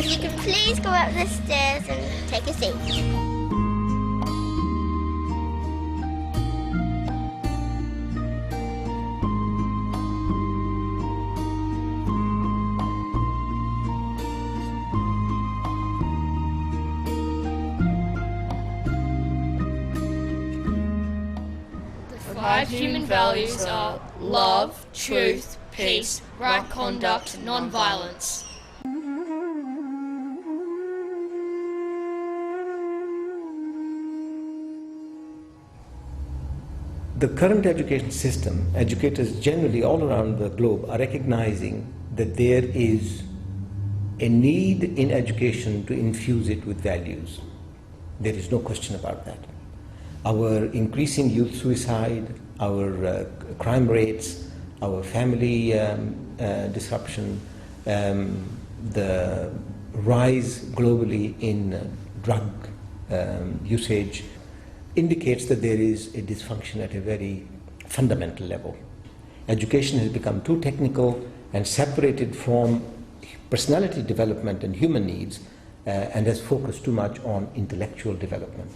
If you could please go up the stairs and take a seat. Five human values are love, truth, peace, right conduct, non-violence. The current education system, educators generally all around the globe are recognizing that there is a need in education to infuse it with values. There is no question about that. Our increasing youth suicide, our crime rates, our family disruption, the rise globally in drug usage indicates that there is a dysfunction at a very fundamental level. Education has become too technical and separated from personality development and human needs and has focused too much on intellectual development.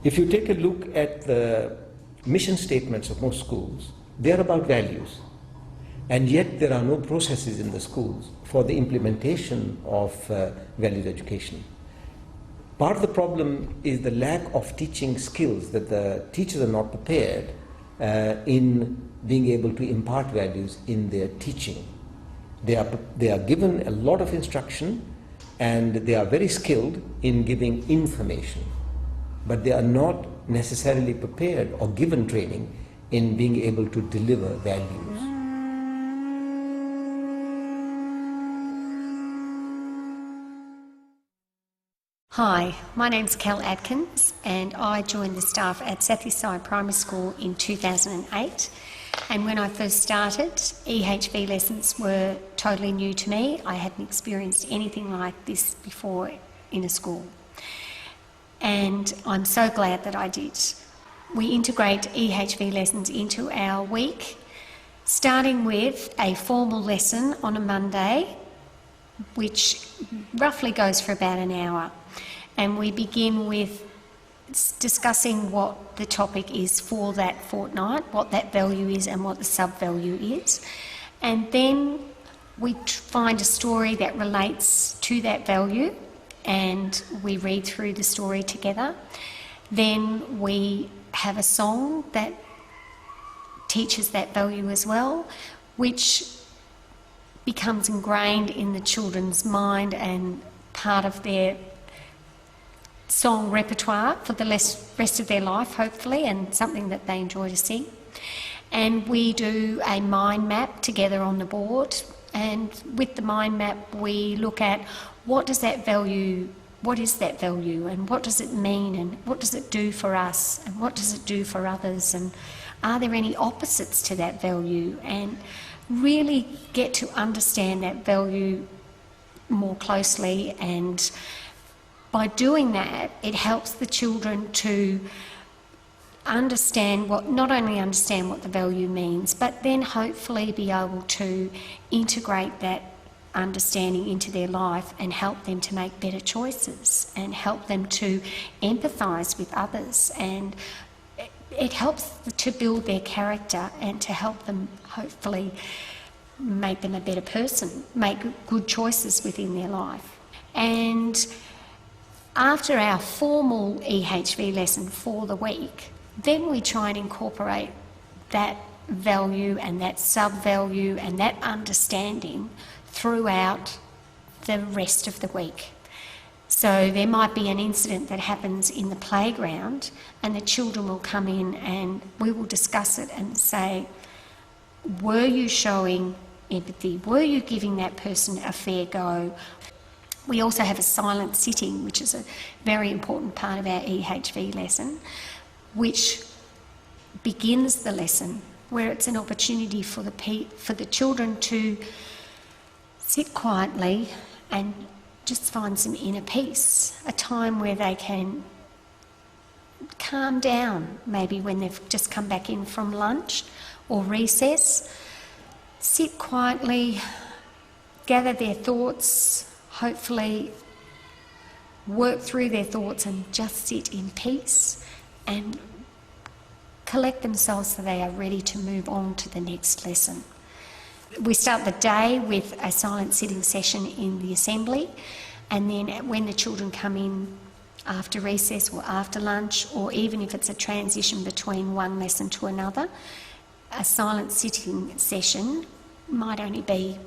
If you take a look at the mission statements of most schools, they are about values, and yet there are no processes in the schools for the implementation of values education. Part of the problem is the lack of teaching skills, that the teachers are not prepared in being able to impart values in their teaching. They are given a lot of instruction and they are very skilled in giving information, but they are not necessarily prepared or given training in being able to deliver values. Hi, my name's Kel Atkins and I joined the staff at Sathyside Primary School in 2008, and when I first started, EHV lessons were totally new to me. I hadn't experienced anything like this before in a school, and I'm so glad that I did. We integrate EHV lessons into our week, starting with a formal lesson on a Monday, which roughly goes for about an hour. And we begin with discussing what the topic is for that fortnight, what that value is and what the sub-value is. And then we find a story that relates to that value and we read through the story together. Then we have a song that teaches that value as well, which becomes ingrained in the children's mind and part of their song repertoire for the rest of their life, hopefully, and something that they enjoy to sing. And we do a mind map together on the board, and with the mind map we look at what is that value, and what does it mean, and what does it do for us, and what does it do for others, and are there any opposites to that value, and really get to understand that value more closely. And by doing that, it helps the children to understand not only understand what the value means, but then hopefully be able to integrate that understanding into their life and help them to make better choices and help them to empathise with others. And it helps to build their character and to help them hopefully make them a better person, make good choices within their life. And after our formal EHV lesson for the week, then we try and incorporate that value and that sub-value and that understanding throughout the rest of the week. So there might be an incident that happens in the playground and the children will come in and we will discuss it and say, were you showing empathy? Were you giving that person a fair go? We also have a silent sitting, which is a very important part of our EHV lesson, which begins the lesson, where it's an opportunity for the children to sit quietly and just find some inner peace, a time where they can calm down, maybe when they've just come back in from lunch or recess, sit quietly, gather their thoughts, hopefully work through their thoughts and just sit in peace and collect themselves so they are ready to move on to the next lesson. We start the day with a silent sitting session in the assembly, and then when the children come in after recess or after lunch, or even if it's a transition between one lesson to another, a silent sitting session might only be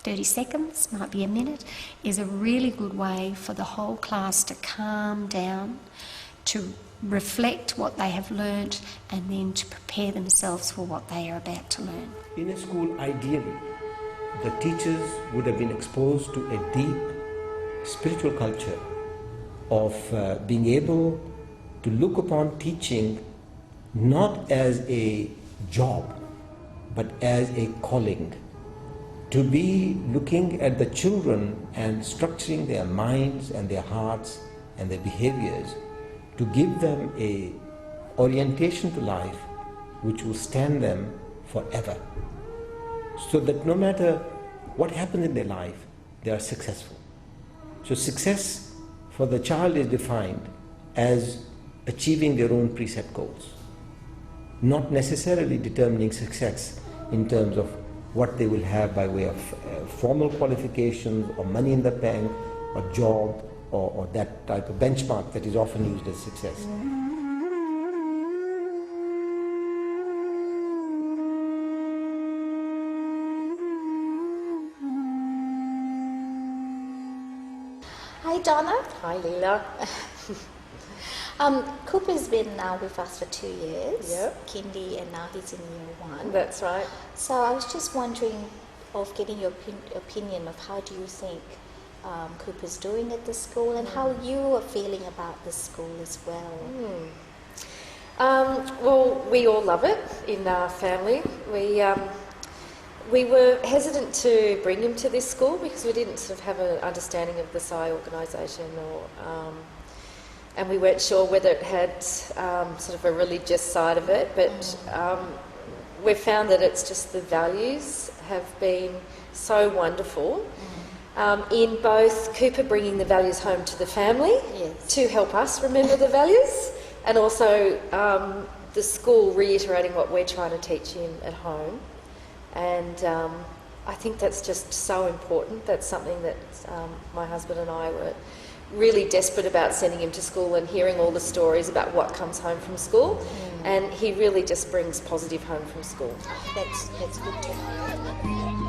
30 seconds, might be a minute, is a really good way for the whole class to calm down, to reflect what they have learnt, and then to prepare themselves for what they are about to learn. In a school, ideally, the teachers would have been exposed to a deep spiritual culture of being able to look upon teaching not as a job, but as a calling. To be looking at the children and structuring their minds and their hearts and their behaviors to give them a orientation to life which will stand them forever. So that no matter what happens in their life, they are successful. So success for the child is defined as achieving their own preset goals, not necessarily determining success in terms of what they will have by way of formal qualifications or money in the bank or job or that type of benchmark that is often used as success. Hi Donna. Hi Leela. Cooper's been with us for 2 years, Yep. kindy, and now he's in year 1. That's right. So I was just wondering of getting your opinion of how do you think Cooper's doing at the school, and how you are feeling about the school as well. Well, we all love it in our family. We were hesitant to bring him to this school because we didn't sort of have an understanding of the SCI organisation, and we weren't sure whether it had sort of a religious side of it, but we've found that it's just the values have been so wonderful in both Cooper bringing the values home to the family to help us remember the values, and also the school reiterating what we're trying to teach him at home. And I think that's just so important. That's something that my husband and I were really desperate about sending him to school and hearing all the stories about what comes home from school. And he really just brings positive home from school. That's good to know.